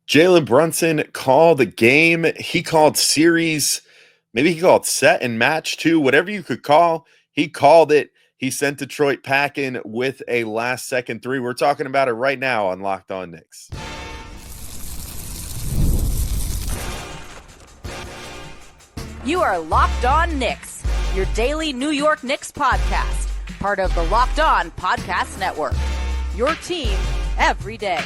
Jalen Brunson called the game. He called series. Maybe he called set and match too. Whatever you could call, he called it. He sent Detroit packing with a last second three. We're talking about it right now on Locked On Knicks. You are Locked On Knicks, your daily New York Knicks podcast, part of the Locked On Podcast Network. Your team every day.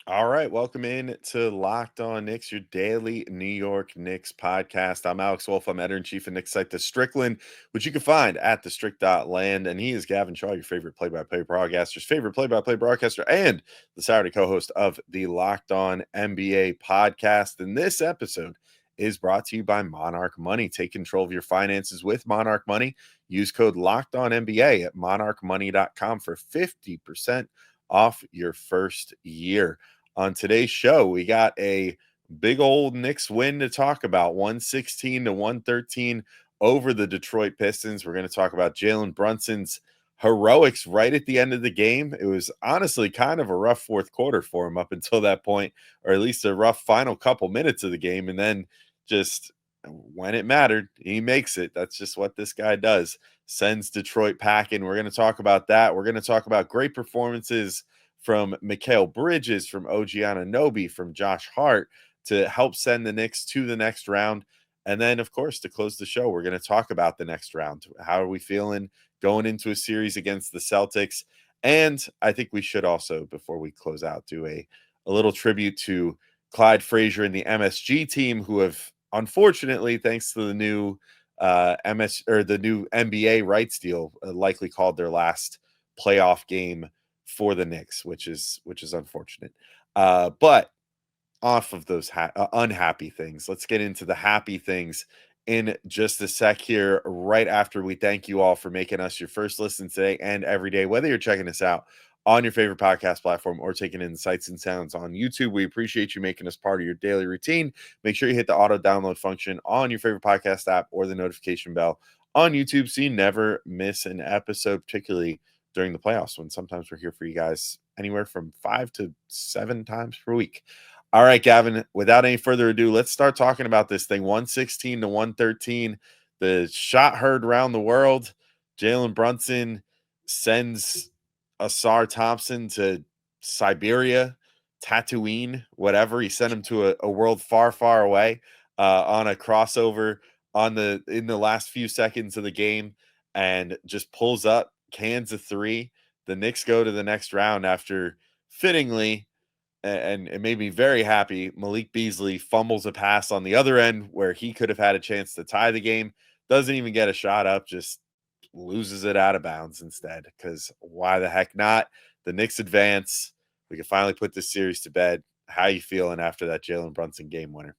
All right, welcome in to Locked On Knicks, your daily New York Knicks podcast. I'm Alex Wolf. I'm editor-in-chief of Knicks site The Strickland, which you can find at thestrict.land. And he is Gavin Schall, your favorite play-by-play broadcaster's favorite play-by-play broadcaster and the Saturday co-host of the Locked On NBA podcast. And this episode is brought to you by Monarch Money. Take control of your finances with Monarch Money. Use code LOCKEDONNBA at monarchmoney.com for 50% off your first year. On today's show, we got a big old Knicks win to talk about, 116-113 over the Detroit Pistons. We're going to talk about Jalen Brunson's heroics right at the end of the game. It was honestly kind of a rough fourth quarter for him up until that point, or at least a rough final couple minutes of the game. And then just when it mattered, he makes it. That's just what this guy does. Sends Detroit packing. We're going to talk about that. We're going to talk about great performances from Mikal Bridges, from OG Anunoby, from Josh Hart to help send the Knicks to the next round. And then, of course, to close the show, we're going to talk about the next round. How are we feeling going into a series against the Celtics? And I think we should also, before we close out, do a little tribute to Clyde, Frazier, and the MSG team, who have, unfortunately, thanks to the new the new NBA rights deal, likely called their last playoff game for the Knicks, which is unfortunate. But off of those unhappy things, let's get into the happy things in just a sec here, right after we thank you all for making us your first listen today and every day, whether you're checking us out on your favorite podcast platform or taking in sights and sounds on YouTube. We appreciate you making us part of your daily routine. Make sure you hit the auto download function on your favorite podcast app or the notification bell on YouTube so you never miss an episode, particularly during the playoffs, when sometimes we're here for you guys anywhere from 5 to 7 times per week. All right, Gavin, without any further ado, let's start talking about this thing. 116-113, the shot heard around the world. Jalen Brunson sends Asar Thompson to Siberia, Tatooine, whatever. He sent him to a world far, far away on a crossover in the last few seconds of the game, and just pulls up, cans a three. The Knicks go to the next round after, fittingly, and it made me very happy, Malik Beasley fumbles a pass on the other end where he could have had a chance to tie the game. Doesn't even get a shot up, just loses it out of bounds instead, because why the heck not? The Knicks advance. We can finally put this series to bed. How you feeling after that Jalen Brunson game winner?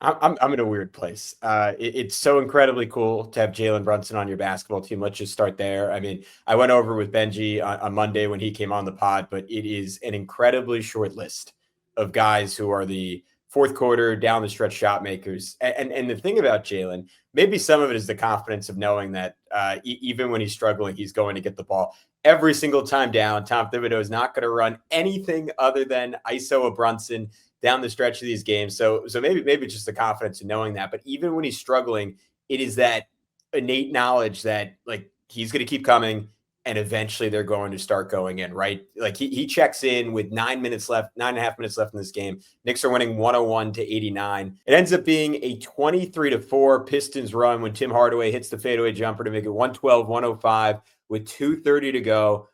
I'm in a weird place. It's so incredibly cool to have Jalen Brunson on your basketball team. Let's just start there. I mean, I went over with Benji on Monday when he came on the pod, but it is an incredibly short list of guys who are the fourth quarter down the stretch shot makers. And the thing about Jalen, maybe some of it is the confidence of knowing that even when he's struggling, he's going to get the ball every single time down. Tom Thibodeau is not going to run anything other than ISO a Brunson down the stretch of these games. So maybe just the confidence in knowing that. But even when he's struggling, it is that innate knowledge that, like, he's going to keep coming and eventually they're going to start going in, right? Like, he checks in with 9.5 minutes left in this game. Knicks are winning 101-89. It ends up being a 23-4 Pistons run when Tim Hardaway hits the fadeaway jumper to make it 112-105 with 2:30 to go.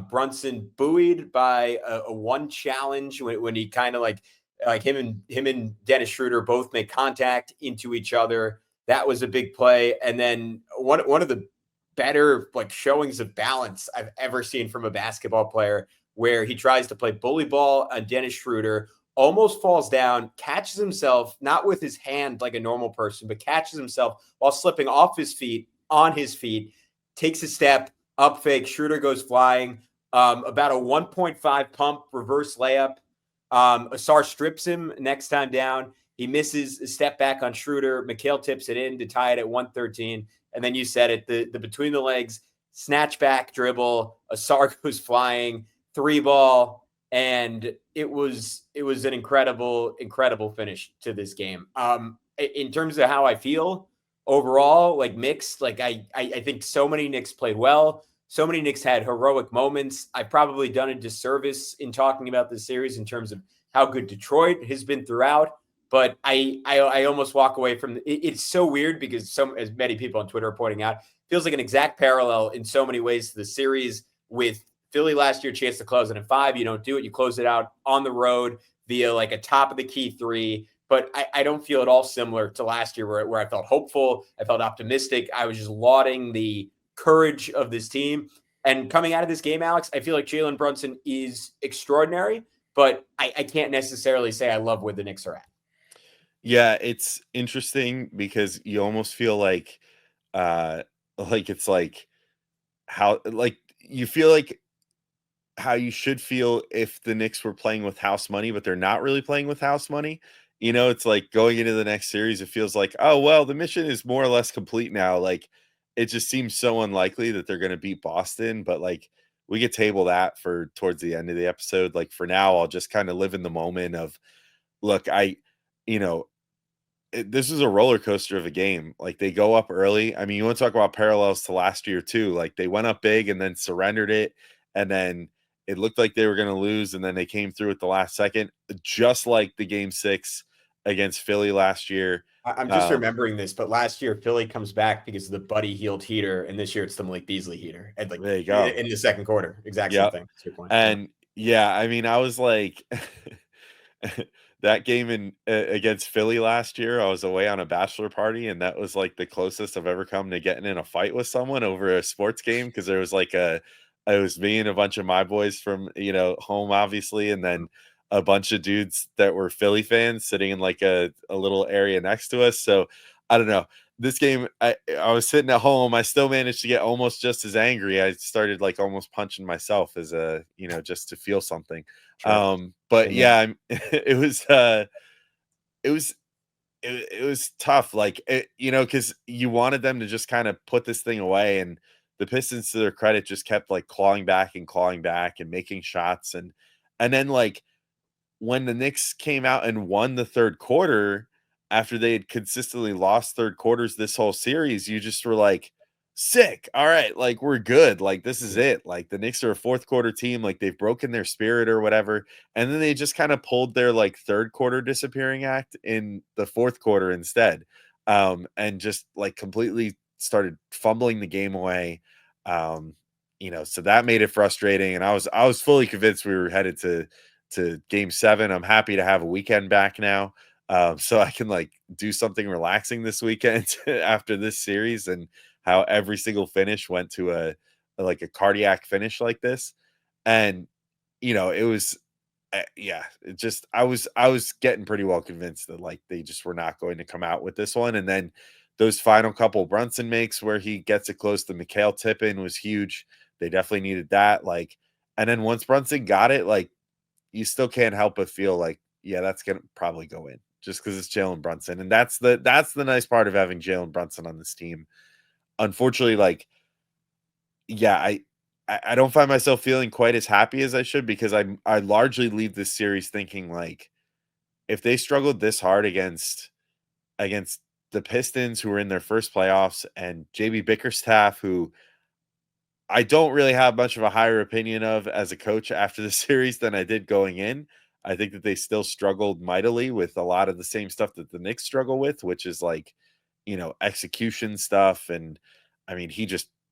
Brunson buoyed by a one challenge when he kind of like him and Dennis Schroeder both make contact into each other. That was a big play. And then one of the better showings of balance I've ever seen from a basketball player, where he tries to play bully ball on Dennis Schroeder, almost falls down, catches himself, not with his hand like a normal person, but catches himself while slipping off his feet, on his feet, takes a step, up fake, Schroeder goes flying, about a 1.5 pump reverse layup. Asar strips him next time down. He misses a step back on Schroeder. Mikal tips it in to tie it at 113. And then you said it, the between the legs, snatch back dribble. Asar goes flying, three ball, and it was an incredible finish to this game. In terms of how I feel overall, like mixed. Like I think so many Knicks played well. So many Knicks had heroic moments. I've probably done a disservice in talking about this series in terms of how good Detroit has been throughout. But I almost walk away from it's so weird because as many people on Twitter are pointing out, feels like an exact parallel in so many ways to the series with Philly last year, chance to close it in 5. You don't do it. You close it out on the road via like a top of the key 3. But I don't feel at all similar to last year where I felt hopeful. I felt optimistic. I was just lauding the courage of this team. And coming out of this game, Alex, I feel like Jalen Brunson is extraordinary, but I can't necessarily say I love where the Knicks are at. Yeah, it's interesting because you almost feel like it's like how like you feel like how you should feel if the Knicks were playing with house money, but they're not really playing with house money. You know, it's like going into the next series, it feels like, oh well, the mission is more or less complete now. Like it just seems so unlikely that they're gonna beat Boston, but like we could table that for towards the end of the episode. Like for now, I'll just kind of live in the moment of look, you know, this is a roller coaster of a game. Like they go up early. I mean, you want to talk about parallels to last year too. Like they went up big and then surrendered it, and then it looked like they were going to lose, and then they came through at the last second, just like the game 6 against Philly last year. I'm just remembering this, but last year Philly comes back because of the Buddy Hield heater, and this year it's the Malik Beasley heater. And like there you go in the second quarter, exact same thing. That's your point. And yeah, I mean, I was like. That game against Philly last year, I was away on a bachelor party, and that was like the closest I've ever come to getting in a fight with someone over a sports game because there was like it was me and a bunch of my boys from home, obviously, and then a bunch of dudes that were Philly fans sitting in like a little area next to us. So I don't know. This game, I was sitting at home. I still managed to get almost just as angry. I started like almost punching myself as just to feel something. Sure. But yeah, it was tough. Like because you wanted them to just kind of put this thing away, and the Pistons, to their credit, just kept like clawing back and making shots, and then like when the Knicks came out and won the third quarter after they had consistently lost third quarters this whole series, you just were like, sick. All right, like we're good. Like this is it. Like the Knicks are a fourth quarter team. Like they've broken their spirit or whatever. And then they just kind of pulled their like third quarter disappearing act in the fourth quarter instead. And just like completely started fumbling the game away. So that made it frustrating. And I was fully convinced we were headed to game 7. I'm happy to have a weekend back now. So I can like do something relaxing this weekend after this series, and how every single finish went to a cardiac finish like this. And it was it just I was getting pretty well convinced that like they just were not going to come out with this one. And then those final couple Brunson makes where he gets it close to Mikal tip-in was huge. They definitely needed that. Like, and then once Brunson got it, like you still can't help but feel like, yeah, that's gonna probably go in just because it's Jalen Brunson. And that's the nice part of having Jalen Brunson on this team. Unfortunately, like, yeah, I don't find myself feeling quite as happy as I should, because I largely leave this series thinking like, if they struggled this hard against the Pistons, who were in their first playoffs, and JB Bickerstaff, who I don't really have much of a higher opinion of as a coach after the series than I did going in. I think that they still struggled mightily with a lot of the same stuff that the Knicks struggle with, which is like, execution stuff. And I mean,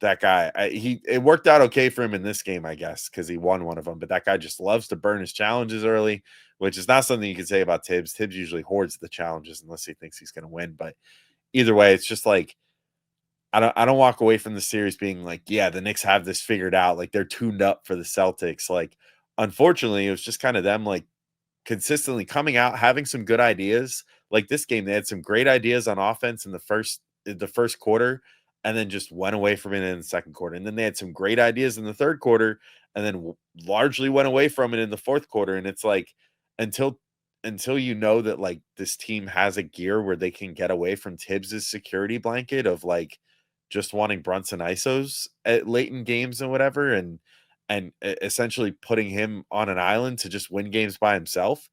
that guy, it worked out okay for him in this game, I guess, because he won one of them. But that guy just loves to burn his challenges early, which is not something you can say about Tibbs. Tibbs usually hoards the challenges unless he thinks he's going to win. But either way, it's just like, I don't walk away from the series being like, yeah, the Knicks have this figured out. Like they're tuned up for the Celtics. Like, unfortunately, it was just kind of them like consistently coming out, having some good ideas. Like this game, they had some great ideas on offense in the first quarter, and then just went away from it in the second quarter. And then they had some great ideas in the third quarter, and then largely went away from it in the fourth quarter. And it's like, until you know that like this team has a gear where they can get away from Tibbs's security blanket of like just wanting Brunson ISOs at late in games and whatever, and and essentially putting him on an island to just win games by himself,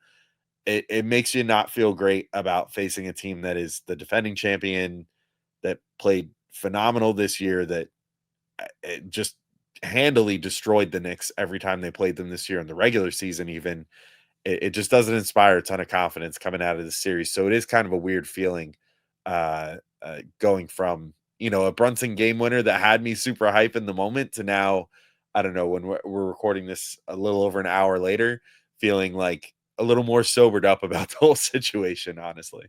it makes you not feel great about facing a team that is the defending champion, that played phenomenal this year, that it just handily destroyed the Knicks every time they played them this year in the regular season. Even it just doesn't inspire a ton of confidence coming out of the series. So it is kind of a weird feeling going from, a Brunson game winner that had me super hype in the moment to now, I don't know, when we're recording this a little over an hour later, feeling like a little more sobered up about the whole situation, honestly.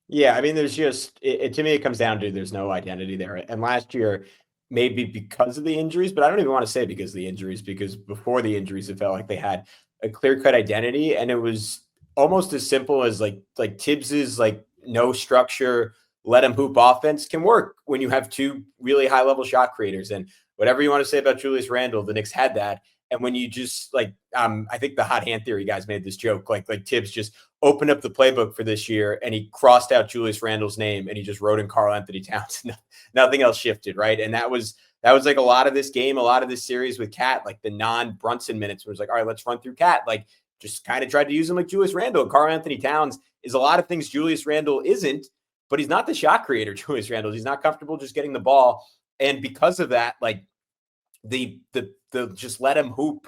Yeah, I mean, there's just to me, it comes down to there's no identity there. And last year, maybe because of the injuries, but I don't even want to say because of the injuries, because before the injuries, it felt like they had a clear-cut identity, and it was almost as simple as like Tibbs's like no structure, let him hoop offense can work when you have two really high-level shot creators. And whatever you want to say about Julius Randle, the Knicks had that. And when you just I think the hot hand theory guys made this joke, like Tibbs just opened up the playbook for this year and he crossed out Julius Randle's name and he just wrote in Karl-Anthony Towns. Nothing else shifted, right? And that was like a lot of this game, a lot of this series with Cat, like the non-Brunson minutes where it's like, all right, let's run through Cat. Like just kind of tried to use him like Julius Randle. Karl-Anthony Towns is a lot of things Julius Randle isn't, but he's not the shot creator, Julius Randle. He's not comfortable just getting the ball. And because of that, like the just let him hoop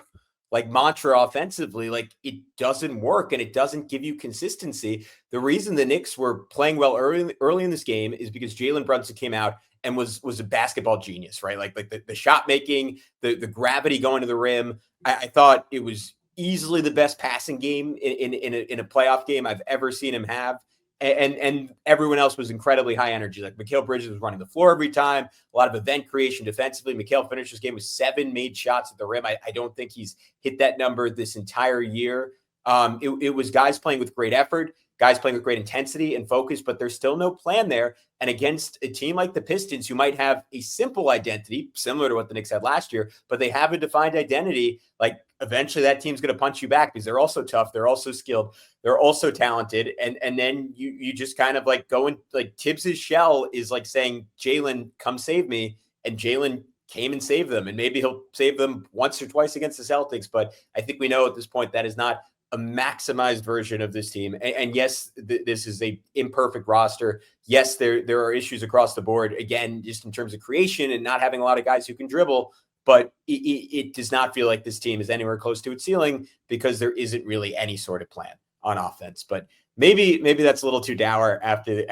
like mantra offensively, like it doesn't work and it doesn't give you consistency. The reason the Knicks were playing well early in this game is because Jalen Brunson came out and was a basketball genius, right? Like the shot making, the gravity going to the rim. I thought it was easily the best passing game in a playoff game I've ever seen him have. And everyone else was incredibly high energy. Like Mikal Bridges was running the floor every time, a lot of event creation defensively. Mikal finished this game with 7 made shots at the rim. I don't think he's hit that number this entire year. It was guys playing with great effort, guys playing with great intensity and focus, but there's still no plan there. And against a team like the Pistons, who might have a simple identity, similar to what the Knicks had last year, but they have a defined identity, like eventually that team's going to punch you back because they're also tough. They're also skilled. They're also talented. And then you just kind of like go in, like Tibbs's shell is like saying, Jalen, come save me. And Jalen came and saved them. And maybe he'll save them once or twice against the Celtics. But I think we know at this point that is not a maximized version of this team. And yes, this is a imperfect roster. Yes, there are issues across the board, again, just in terms of creation and not having a lot of guys who can dribble, but it does not feel like this team is anywhere close to its ceiling because there isn't really any sort of plan on offense. But maybe that's a little too dour after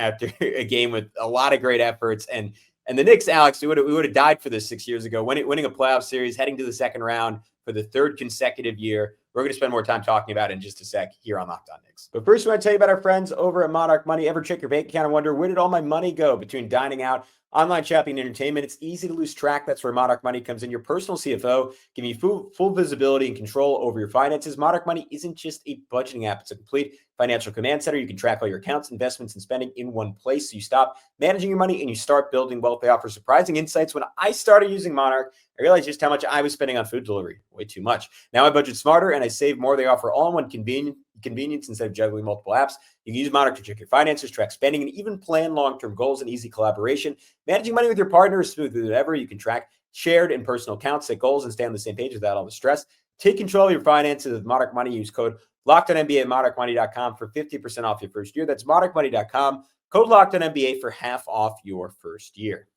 a game with a lot of great efforts. And the Knicks, Alex, we would have died for this 6 years ago, winning a playoff series, heading to the second round for the third consecutive year. We're going to spend more time talking about it in just a sec here on Locked On Knicks. But first, we want to tell you about our friends over at Monarch Money. Ever check your bank account and wonder, where did all my money go? Between dining out, online shopping, and entertainment, it's easy to lose track. That's where Monarch Money comes in. Your personal CFO, giving you full visibility and control over your finances. Monarch Money isn't just a budgeting app. It's a complete financial command center. You can track all your accounts, investments, and spending in one place. So you stop managing your money and you start building wealth. They offer surprising insights. When I started using Monarch, I realized just how much I was spending on food delivery. Way too much. Now I budget smarter and I save more. They offer all-in-one convenience instead of juggling multiple apps. You can use Monarch to check your finances, track spending, and even plan long-term goals and easy collaboration. Managing money with your partner is smooth as ever. You can track shared and personal accounts, set goals, and stay on the same page without all the stress. Take control of your finances with Monarch Money. Use code LOCKEDONNBA at monarchmoney.com for 50% off your first year. That's monarchmoney.com. Code LOCKEDONNBA for half off your first year.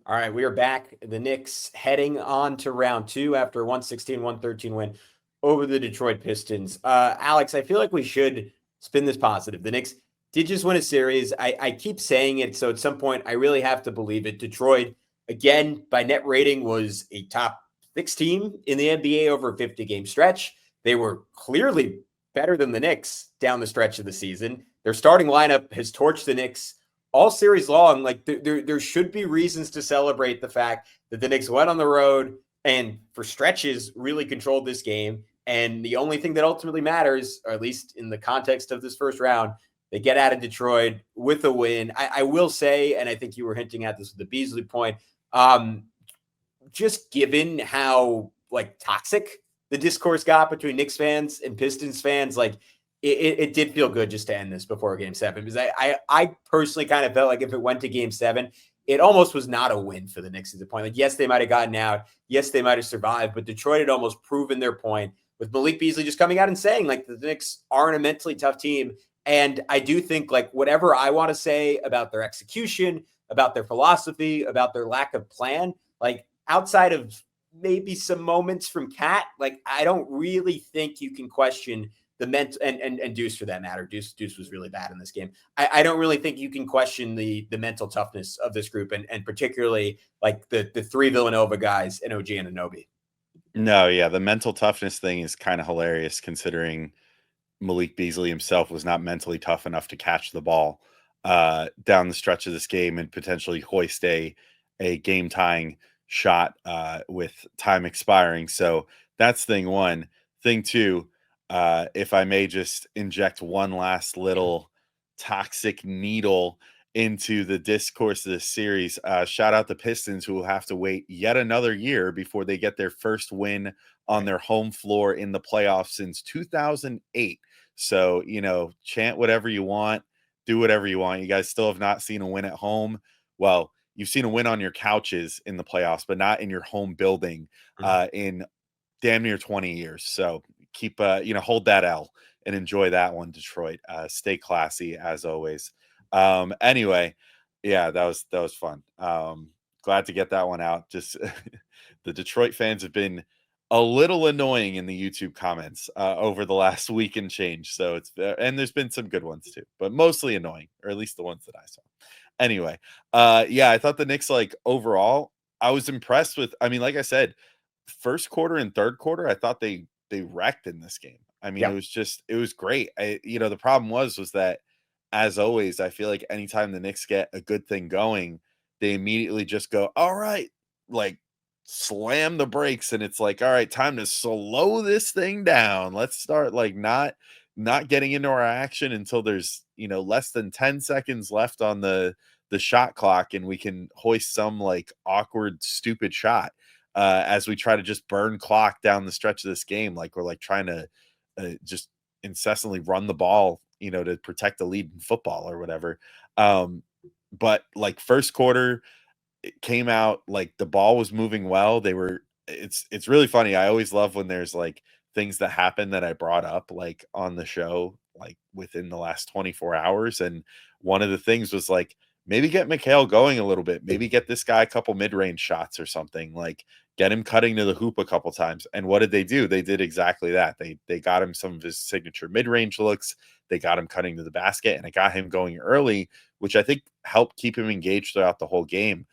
All right, we are back. The Knicks heading on to round 2 after a 116-113 win over the Detroit Pistons. Alex, I feel like we should spin this positive. The Knicks did just win a series. I keep saying it, so at some point I really have to believe it. Detroit, again, by net rating, was a top 6 team in the NBA over a 50-game stretch. They were clearly better than the Knicks down the stretch of the season. Their starting lineup has torched the Knicks all series long. Like there should be reasons to celebrate the fact that the Knicks went on the road and for stretches really controlled this game. And the only thing that ultimately matters, or at least in the context of this first round, they get out of Detroit with a win. I will say, and I think you were hinting at this with the Beasley point, just given how like toxic the discourse got between Knicks fans and Pistons fans, like it did feel good just to end this before Game 7, because I personally kind of felt like if it went to Game 7, it almost was not a win for the Knicks at the point. Like, yes, they might have gotten out. Yes, they might have survived, but Detroit had almost proven their point with Malik Beasley just coming out and saying, like, the Knicks aren't a mentally tough team. And I do think, like, whatever I want to say about their execution, about their philosophy, about their lack of plan, like, outside of maybe some moments from Cat, like, I don't really think you can question the mental and Deuce for that matter. Deuce was really bad in this game. I don't really think you can question the mental toughness of this group, and particularly like the three Villanova guys and OG Anunoby. No, yeah, the mental toughness thing is kind of hilarious considering Malik Beasley himself was not mentally tough enough to catch the ball down the stretch of this game and potentially hoist a game tying shot with time expiring. So that's thing one. Thing two, if I may just inject one last little toxic needle into the discourse of this series, shout out the Pistons, who will have to wait yet another year before they get their first win on their home floor in the playoffs since 2008. So, chant whatever you want, do whatever you want. You guys still have not seen a win at home. Well, you've seen a win on your couches in the playoffs, but not in your home building in damn near 20 years. So keep, hold that L and enjoy that one, Detroit. Stay classy as always. Anyway, yeah, that was fun. Glad to get that one out. Just the Detroit fans have been a little annoying in the YouTube comments over the last week and change. So and there's been some good ones too, but mostly annoying, or at least the ones that I saw. Anyway, yeah, I thought the Knicks, like, overall, I was impressed with. I mean, like I said, first quarter and third quarter, I thought they wrecked in this game. I mean, it was great. The problem was that, as always, I feel like anytime the Knicks get a good thing going, they immediately just go, all right, like, slam the brakes, and it's like, all right, time to slow this thing down. Let's start, like, not getting into our action until there's less than 10 seconds left on the shot clock, and we can hoist some, like, awkward stupid shot as we try to just burn clock down the stretch of this game, like we're, like, trying to just incessantly run the ball to protect the lead in football or whatever. But, like, first quarter, it came out like the ball was moving well. It's really funny. I always love when there's, like, things that happen that I brought up, like, on the show, like, within the last 24 hours. And one of the things was, like, maybe get Mikal going a little bit, maybe get this guy a couple mid-range shots or something, like, get him cutting to the hoop a couple times. And what did they do? They did exactly that. They got him some of his signature mid-range looks. They got him cutting to the basket, and it got him going early, which I think helped keep him engaged throughout the whole game.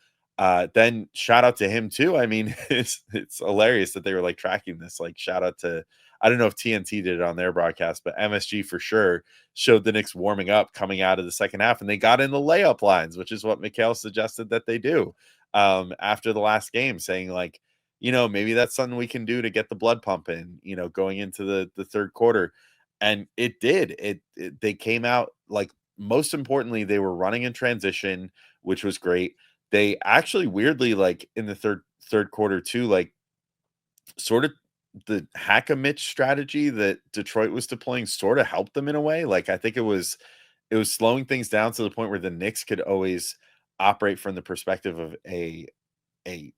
Then shout out to him too. I mean, it's hilarious that they were, like, tracking this. Like, shout out to, I don't know if TNT did it on their broadcast, but MSG for sure showed the Knicks warming up coming out of the second half, and they got in the layup lines, which is what Mikal suggested that they do after the last game, saying, like, maybe that's something we can do to get the blood pumping, going into the third quarter. And it did. They came out, like, most importantly, they were running in transition, which was great. They actually, weirdly, like, in the third quarter too, like, sort of the hack-a-Mitch strategy that Detroit was deploying sort of helped them in a way. Like, I think it was slowing things down to the point where the Knicks could always operate from the perspective of a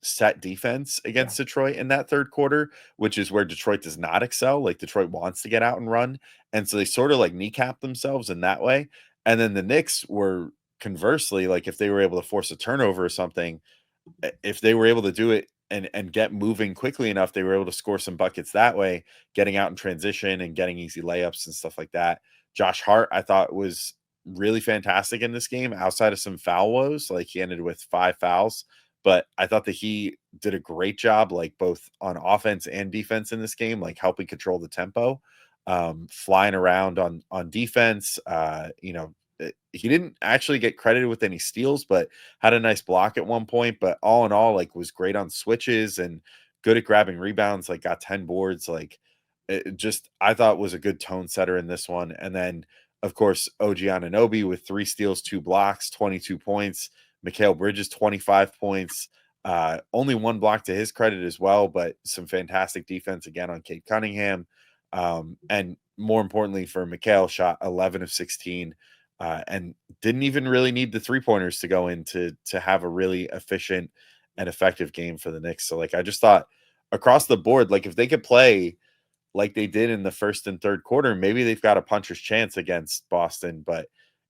set defense against Detroit in that third quarter, which is where Detroit does not excel. Like, Detroit wants to get out and run. And so they sort of, like, kneecap themselves in that way. And then the Knicks were, conversely, like, if they were able to force a turnover or something, if they were able to do it and get moving quickly enough, they were able to score some buckets that way, getting out in transition and getting easy layups and stuff like that. Josh Hart, I thought, was really fantastic in this game outside of some foul woes. Like, he ended with 5 fouls, but I thought that he did a great job, like, both on offense and defense in this game, like, helping control the tempo, flying around on defense. He didn't actually get credited with any steals, but had a nice block at one point. But all in all, like, was great on switches and good at grabbing rebounds, like, got 10 boards. Like, I thought was a good tone setter in this one. And then, of course, OG Anunoby with 3 steals, 2 blocks, 22 points. Mikal Bridges, 25 points. Only 1 block to his credit as well, but some fantastic defense again on Cade Cunningham. And more importantly for Mikal, shot 11 of 16 and didn't even really need the 3-pointers to go in to have a really efficient and effective game for the Knicks. So like I just thought across the board, like if they could play like they did in the first and third quarter, maybe they've got a puncher's chance against Boston. But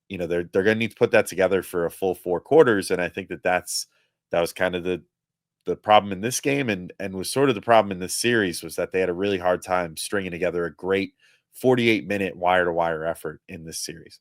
they're going to need to put that together for a full 4 quarters, and I think that was kind of the problem in this game, and was sort of the problem in this series, was that they had a really hard time stringing together a great 48-minute wire to wire effort in this series.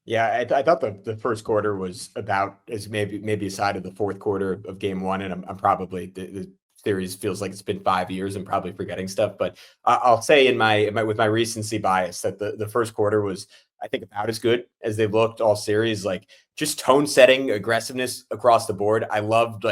Yeah, I thought the first quarter was about as maybe a side of the fourth quarter of game one, and I'm probably the series feels like it's been 5 years and probably forgetting stuff. But I'll say in my with my recency bias that the first quarter was, I think, about as good as they've looked all series. Like just tone setting, aggressiveness across the board. I loved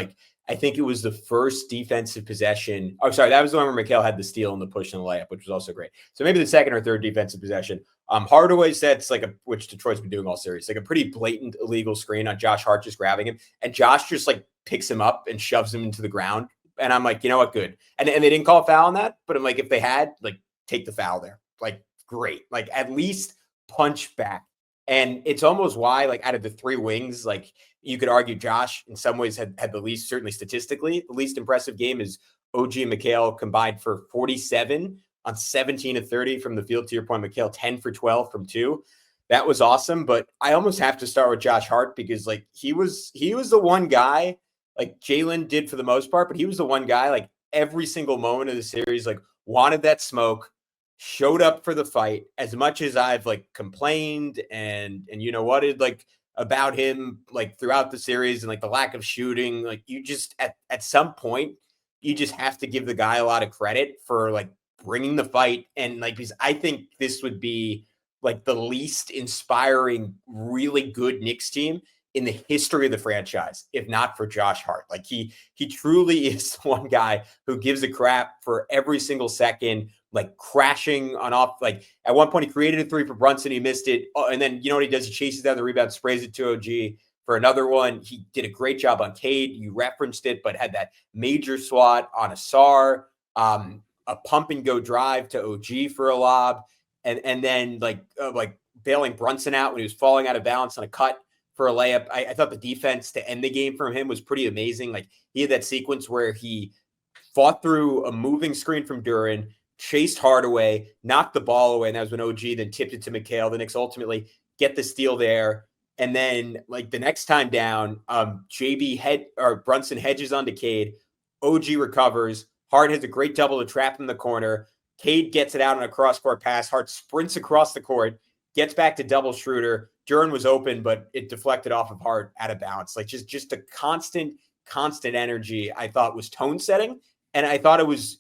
I think it was the first defensive possession. Oh, sorry, that was the one where Mikal had the steal and the push and the layup, which was also great. So maybe the second or third defensive possession. Hardaway sets which Detroit's been doing all series, like a pretty blatant illegal screen on Josh Hart just grabbing him, and Josh just like picks him up and shoves him into the ground. And I'm like, you know what, good. And they didn't call a foul on that, but I'm like, if they had, like, take the foul there, like, great, like at least punch back. And it's almost why, like, out of the 3 wings, like you could argue Josh in some ways had the least, certainly statistically, the least impressive game. Is OG and Mikal combined for 47 on 17 of 30 from the field. To your point, Mikal 10 for 12 from 2. That was awesome. But I almost have to start with Josh Hart because like he was the one guy, like Jalen did for the most part, but he was the one guy like every single moment of the series, like wanted that smoke, showed up for the fight. As much as I've like complained and you know what it like about him like throughout the series and like the lack of shooting, like you just at some point you just have to give the guy a lot of credit for like bringing the fight. And like, because I think this would be like the least inspiring, really good Knicks team in the history of the franchise, if not for Josh Hart. Like he truly is one guy who gives a crap for every single second, like crashing on off. Like at one point he created a 3 for Brunson, he missed it. And then you know what he does? He chases down the rebound, sprays it to OG for another one. He did a great job on Cade. You referenced it, but had that major swat on Asar, a pump and go drive to OG for a lob. And then like bailing Brunson out when he was falling out of balance on a cut for a layup. I thought the defense to end the game from him was pretty amazing. Like he had that sequence where he fought through a moving screen from Duren, chased Hardaway, knocked the ball away, and that was when OG then tipped it to Mikal. The Knicks ultimately get the steal there. And then like the next time down, Brunson hedges onto Cade. OG recovers. Hart has a great double to trap in the corner. Cade gets it out on a cross-court pass. Hart sprints across the court, gets back to double Schroeder. Duren was open, but it deflected off of Hart out of bounds. Like just a constant energy, I thought was tone setting. And I thought it was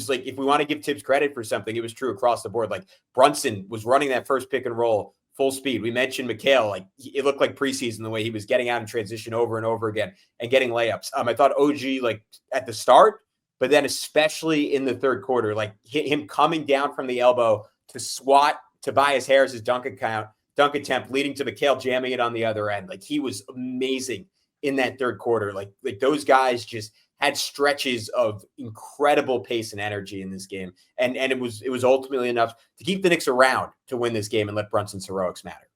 like, if we want to give Tibbs credit for something, it was true across the board. Like Brunson was running that first pick and roll full speed. We mentioned Mikal, like it looked like preseason the way he was getting out in transition over and over again and getting layups. I thought OG like at the start, but then especially in the third quarter, like him coming down from the elbow to swat Tobias Harris's dunk attempt, leading to Mikal jamming it on the other end. Like he was amazing in that third quarter. Like those guys just had stretches of incredible pace and energy in this game. And it was ultimately enough to keep the Knicks around to win this game and let Brunson's heroics matter.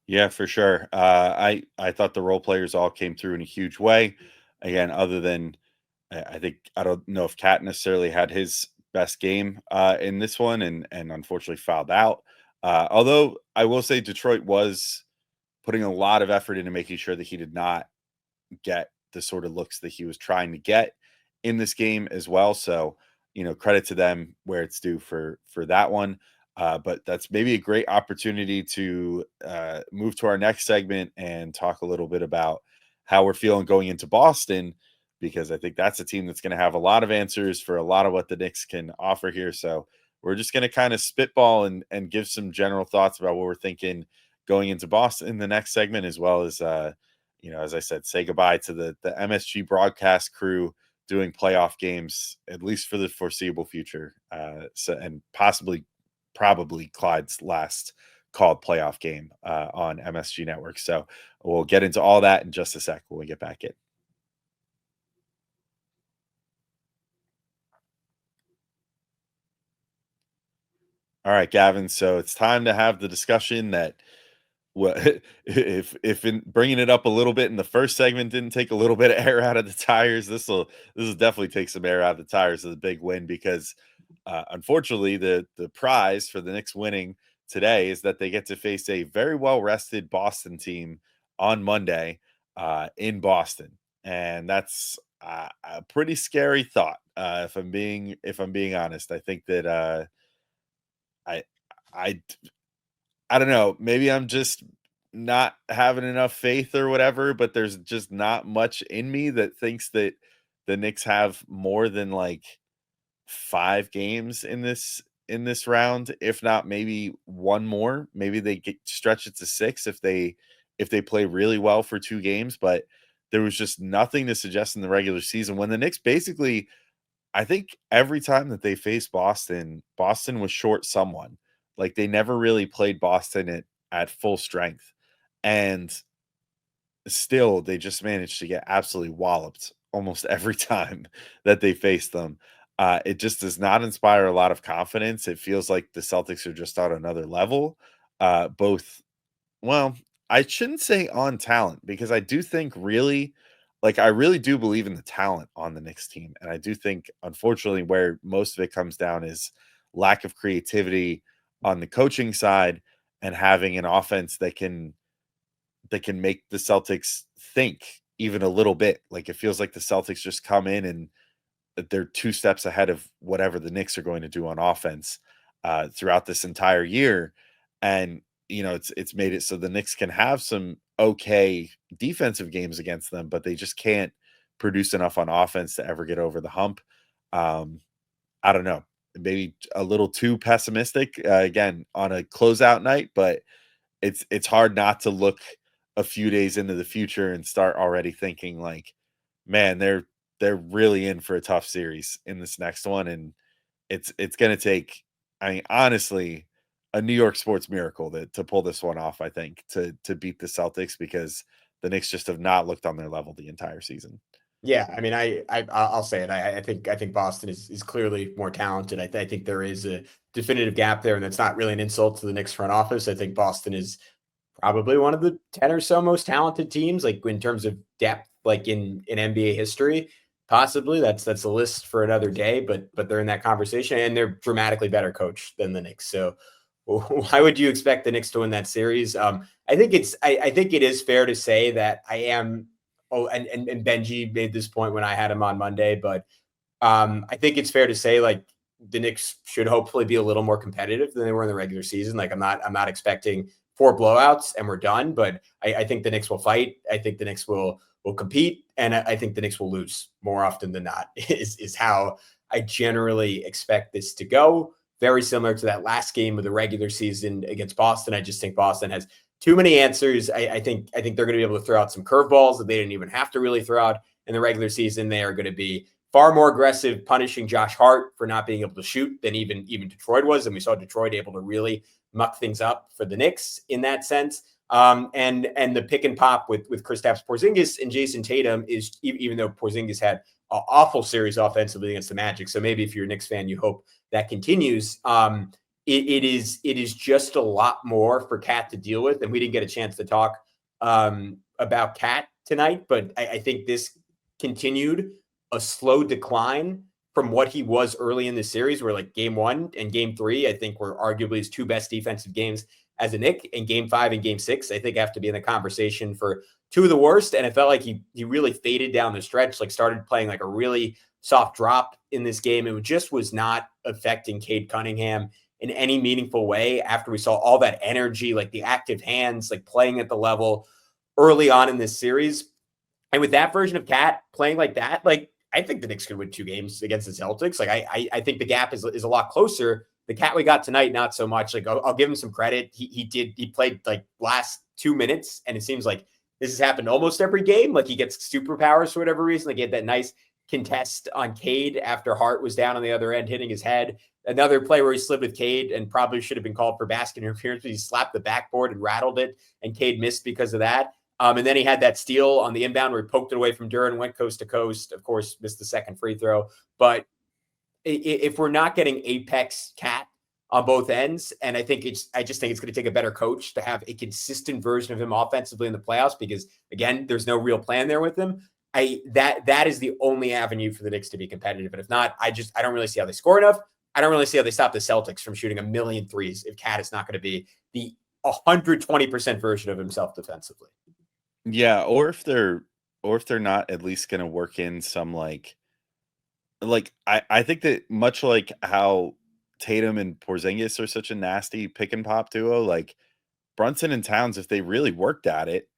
Yeah, for sure. I thought the role players all came through in a huge way. Again, other than I think I don't know if Cat necessarily had his best game in this one, and unfortunately fouled out. Although I will say Detroit was putting a lot of effort into making sure that he did not get the sort of looks that he was trying to get in this game as well. So, credit to them where it's due for that one. But that's maybe a great opportunity to move to our next segment and talk a little bit about how we're feeling going into Boston, because I think that's a team that's going to have a lot of answers for a lot of what the Knicks can offer here. So we're just going to kind of spitball and give some general thoughts about what we're thinking going into Boston in the next segment, as well as, as I said, say goodbye to the MSG broadcast crew doing playoff games, at least for the foreseeable future. And probably Clyde's last called playoff game on MSG Network. So we'll get into all that in just a sec when we get back in. All right, Gavin. So it's time to have the discussion that Well, if in bringing it up a little bit in the first segment didn't take a little bit of air out of the tires, this will definitely take some air out of the tires of the big win because unfortunately the prize for the Knicks winning today is that they get to face a very well rested Boston team on Monday in Boston, and that's a pretty scary thought. If I'm being honest, I think that I I I don't know. Maybe I'm just not having enough faith or whatever, but there's just not much in me that thinks that the Knicks have more than like 5 games in this round, if not maybe one more. Maybe they stretch it to 6 if they play really well for 2 games, but there was just nothing to suggest in the regular season when the Knicks basically I think every time that they faced Boston, Boston was short someone. Like they never really played Boston at full strength. And still they just managed to get absolutely walloped almost every time that they faced them. It just does not inspire a lot of confidence. It feels like the Celtics are just on another level. Both well, I shouldn't say on talent because I do think really I really do believe in the talent on the Knicks team. And I do think, unfortunately, where most of it comes down is lack of creativity on the coaching side and having an offense that can make the Celtics think even a little bit. Like it feels like the Celtics just come in and that they're 2 steps ahead of whatever the Knicks are going to do on offense throughout this entire year, and it's made it so the Knicks can have some okay defensive games against them, but they just can't produce enough on offense to ever get over the hump. Um, I don't know, maybe a little too pessimistic again on a closeout night, but it's hard not to look a few days into the future and start already thinking like, man, they're really in for a tough series in this next one, and it's going to take, I mean, honestly, a New York sports miracle to pull this one off. I think to beat the Celtics because the Knicks just have not looked on their level the entire season. Yeah, I mean, I'll say it. I think Boston is clearly more talented. I think there is a definitive gap there, and that's not really an insult to the Knicks front office. I think Boston is probably one of the 10 or so most talented teams, like in terms of depth, like in NBA history. Possibly that's a list for another day, but they're in that conversation, and they're dramatically better coached than the Knicks. So why would you expect the Knicks to win that series? I think it is fair to say that I am. Oh, and Benji made this point when I had him on Monday, but I think it's fair to say like the Knicks should hopefully be a little more competitive than they were in the regular season. Like I'm not expecting 4 blowouts and we're done, but I think the Knicks will fight. I think the Knicks will compete, and I think the Knicks will lose more often than not. Is how I generally expect this to go. Very similar to that last game of the regular season against Boston. I just think Boston has too many answers. I think they're going to be able to throw out some curveballs that they didn't even have to really throw out in the regular season. They are going to be far more aggressive, punishing Josh Hart for not being able to shoot than even Detroit was. And we saw Detroit able to really muck things up for the Knicks in that sense. And the pick and pop with Kristaps Porzingis and Jason Tatum is, even though Porzingis had an awful series offensively against the Magic. So maybe if you're a Knicks fan, you hope that continues. It is just a lot more for Cat to deal with. And we didn't get a chance to talk about Cat tonight, but I think this continued a slow decline from what he was early in the series, where like game 1 and game 3, I think were arguably his 2 best defensive games as a Knick, and game 5 and game 6, I think have to be in the conversation for 2 of the worst. And it felt like he really faded down the stretch, like started playing like a really soft drop in this game. It just was not affecting Cade Cunningham in any meaningful way after we saw all that energy, like the active hands, like playing at the level early on in this series. And with that version of Cat playing like that, like I think the Knicks could win 2 games against the Celtics. Like I think the gap is a lot closer. The Cat we got tonight, not so much. Like I'll give him some credit. He played like last 2 minutes, and it seems like this has happened almost every game. Like he gets superpowers for whatever reason. Like he had that nice contest on Cade after Hart was down on the other end, hitting his head. Another play where he slid with Cade and probably should have been called for basket interference, but he slapped the backboard and rattled it, and Cade missed because of that. And then he had that steal on the inbound where he poked it away from Duren, went coast to coast. Of course, missed the second free throw. But if we're not getting apex Cat on both ends. And I just think it's going to take a better coach to have a consistent version of him offensively in the playoffs, because again, there's no real plan there with him. That is the only avenue for the Knicks to be competitive. And if not, I don't really see how they score enough. I don't really see how they stop the Celtics from shooting a million threes if Cat is not going to be the 120% version of himself defensively. Yeah, or if they're not at least going to work in some I think that much like how Tatum and Porzingis are such a nasty pick and pop duo, like Brunson and Towns, if they really worked at it,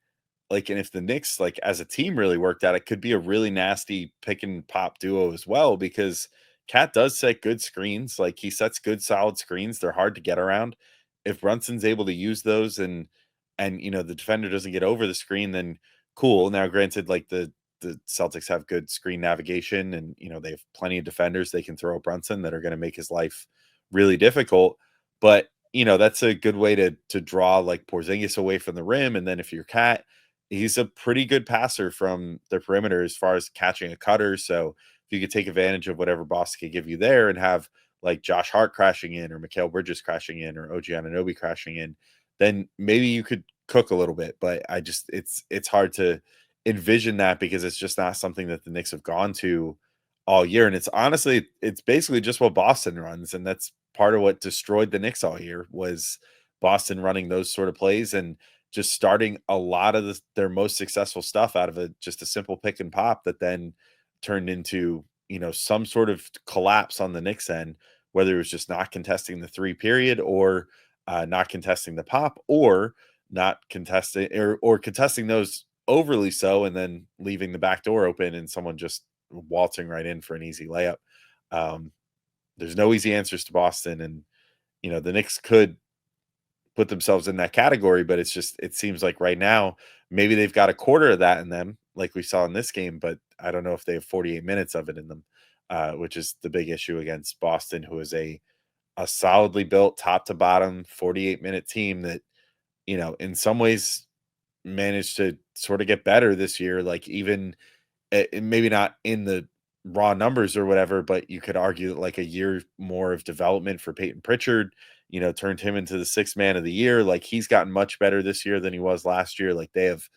and if the Knicks, as a team really worked at it, could be a really nasty pick and pop duo as well, because Cat does set good screens. Like, he sets good, solid screens. They're hard to get around. If Brunson's able to use those and the defender doesn't get over the screen, then cool. Now, granted, the Celtics have good screen navigation, and they have plenty of defenders they can throw at Brunson that are going to make his life really difficult. But that's a good way to draw Porzingis away from the rim. And then if you're Cat, he's a pretty good passer from the perimeter as far as catching a cutter. So if you could take advantage of whatever Boston could give you there and have Josh Hart crashing in, or Mikal Bridges crashing in, or OG Anunoby crashing in, then maybe you could cook a little bit. But it's hard to envision that, because it's just not something that the Knicks have gone to all year. And it's basically just what Boston runs. And that's part of what destroyed the Knicks all year, was Boston running those sort of plays and just starting a lot of their most successful stuff out of just a simple pick and pop that then turned into, some sort of collapse on the Knicks end, whether it was just not contesting the 3 period, or not contesting the pop, or not contesting or contesting those overly so, and then leaving the back door open and someone just waltzing right in for an easy layup. There's no easy answers to Boston, and the Knicks could put themselves in that category, but it seems like right now maybe they've got a quarter of that in them, like we saw in this game, but I don't know if they have 48 minutes of it in them, which is the big issue against Boston, who is a solidly built top to bottom 48-minute team that in some ways managed to sort of get better this year, even maybe not in the raw numbers or whatever, but you could argue that a year more of development for Peyton Pritchard, turned him into the 6th man of the year. He's gotten much better this year than he was last year. They have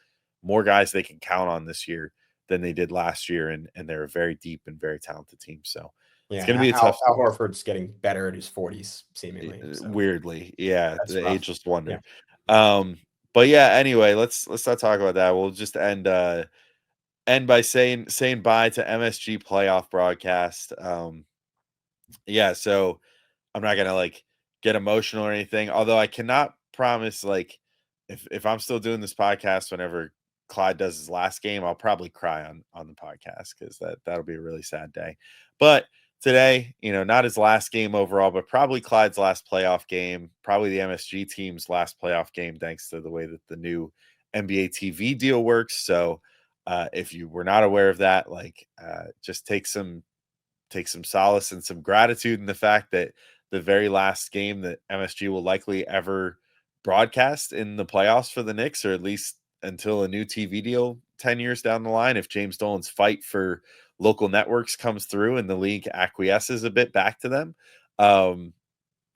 more guys they can count on this year than they did last year. And they're a very deep and very talented team. So yeah, it's going to be a tough. Al Horford's getting better in his 40s, seemingly. So. Weirdly. Yeah. That's the rough. ageless wonder. Yeah. But yeah, anyway, let's not talk about that. We'll just end by saying bye to MSG playoff broadcast. Yeah, so I'm not gonna get emotional or anything, although I cannot promise if I'm still doing this podcast whenever Clyde does his last game, I'll probably cry on the podcast, because that'll be a really sad day. But today, not his last game overall, but probably Clyde's last playoff game, probably the MSG team's last playoff game, thanks to the way that the new NBA TV deal works. So if you were not aware of that, just take some solace and some gratitude in the fact that the very last game that MSG will likely ever broadcast in the playoffs for the Knicks, or at least until a new TV deal 10 years down the line, if James Dolan's fight for local networks comes through and the league acquiesces a bit back to them,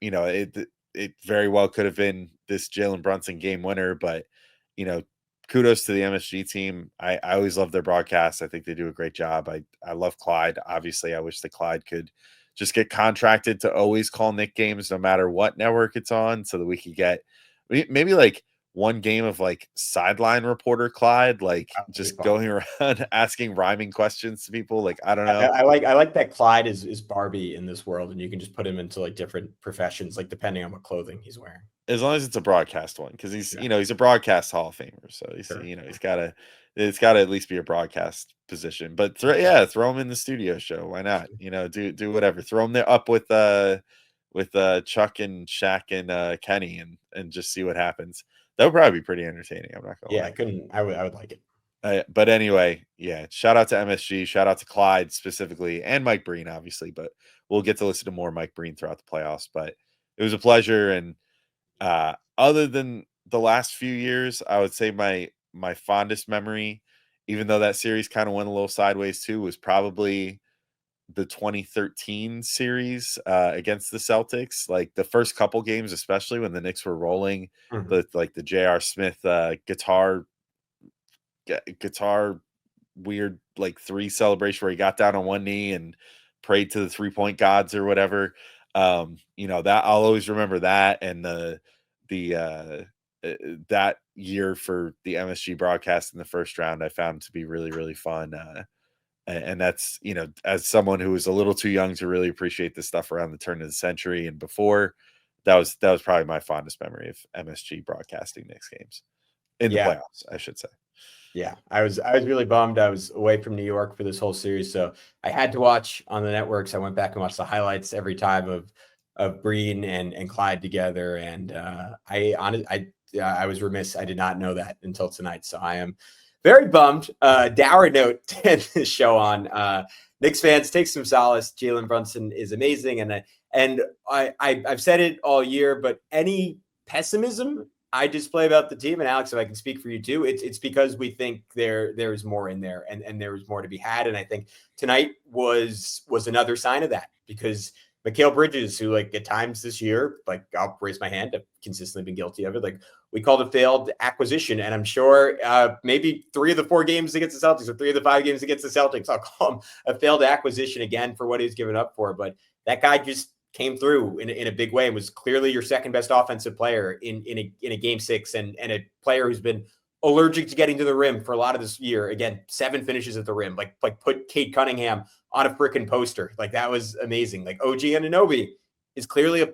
it very well could have been this Jalen Brunson game winner. But kudos to the MSG team. I always love their broadcasts. I think they do a great job. I love Clyde. Obviously, I wish that Clyde could just get contracted to always call Knick games no matter what network it's on, so that we could get maybe one game of sideline reporter Clyde, just going around asking rhyming questions to people. I don't know. I like that Clyde is Barbie in this world, and you can just put him into different professions, depending on what clothing he's wearing. As long as it's a broadcast one, because he's he's a broadcast Hall of Famer, so he's sure. It's gotta at least be a broadcast position. But throw him in the studio show. Why not? Do whatever. Throw him there up with Chuck and Shaq and Kenny, and just see what happens. That would probably be pretty entertaining. I'm not gonna lie. I would like it. But anyway, yeah. Shout out to MSG. Shout out to Clyde specifically, and Mike Breen, obviously. But we'll get to listen to more Mike Breen throughout the playoffs. But it was a pleasure. And other than the last few years, I would say my fondest memory, even though that series kind of went a little sideways too, was probably the 2013 series against the Celtics, like the first couple games, especially when the Knicks were rolling, the J.R. Smith guitar weird like three celebration where he got down on one knee and prayed to the 3-point gods or whatever. That I'll always remember that, and the that year for the MSG broadcast in the first round I found to be really, really fun. And that's, as someone who was a little too young to really appreciate this stuff around the turn of the century and before, that was probably my fondest memory of MSG broadcasting Knicks games in the playoffs, I should say. Yeah, I was really bummed. I was away from New York for this whole series, so I had to watch on the networks. I went back and watched the highlights every time of Breen and Clyde together, and I was remiss. I did not know that until tonight, so I am very bummed. Dour note to end this show on. Knicks fans, take some solace. Jalen Brunson is amazing, and I've said it all year, but any pessimism I display about the team, and Alex, if I can speak for you too, it's because we think there's more in there, and there was more to be had. And I think tonight was another sign of that, because Mikal Bridges, who like at times this year, like I'll raise my hand, I've consistently been guilty of it. Like we called a failed acquisition, and I'm sure maybe 3 of the 4 games against the Celtics or 3 of the 5 games against the Celtics, I'll call him a failed acquisition again for what he's given up for. But that guy just came through in a big way and was clearly your second best offensive player in a game 6, and a player who's been allergic to getting to the rim for a lot of this year. Again, 7 finishes at the rim, like put Cade Cunningham on a freaking poster. Like that was amazing. Like OG Anunoby is clearly a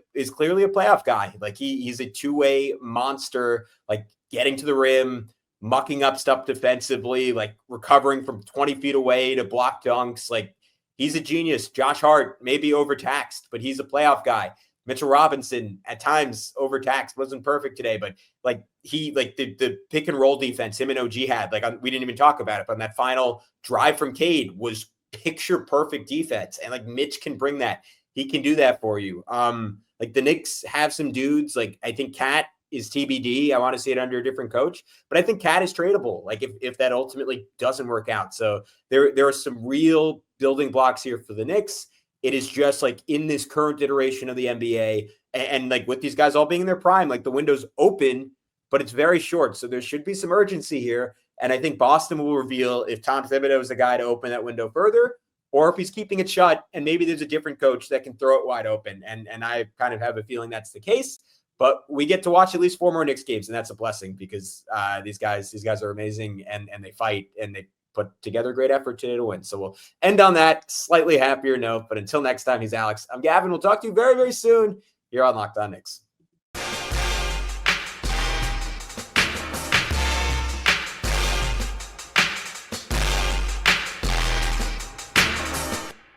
playoff guy. Like he's a two-way monster, like getting to the rim, mucking up stuff defensively, like recovering from 20 feet away to block dunks. Like he's a genius. Josh Hart may be overtaxed, but he's a playoff guy. Mitchell Robinson at times overtaxed, wasn't perfect today, but like the pick and roll defense him and OG had, like we didn't even talk about it, but on that final drive from Cade was picture perfect defense. And like Mitch can bring that. He can do that for you. Like the Knicks have some dudes. Like I think Cat is TBD. I want to see it under a different coach, but I think Cat is tradable. Like if that ultimately doesn't work out. So there are some real building blocks here for the Knicks. It is just like in this current iteration of the NBA, and like with these guys all being in their prime, like the window's open, but it's very short. So there should be some urgency here. And I think Boston will reveal if Tom Thibodeau is the guy to open that window further, or if he's keeping it shut and maybe there's a different coach that can throw it wide open. And I kind of have a feeling that's the case. But we get to watch at least 4 more Knicks games, and that's a blessing, because these guys are amazing, and they fight, and they put together a great effort today to win. So we'll end on that slightly happier note. But until next time, he's Alex. I'm Gavin. We'll talk to you very, very soon here on Locked On Knicks.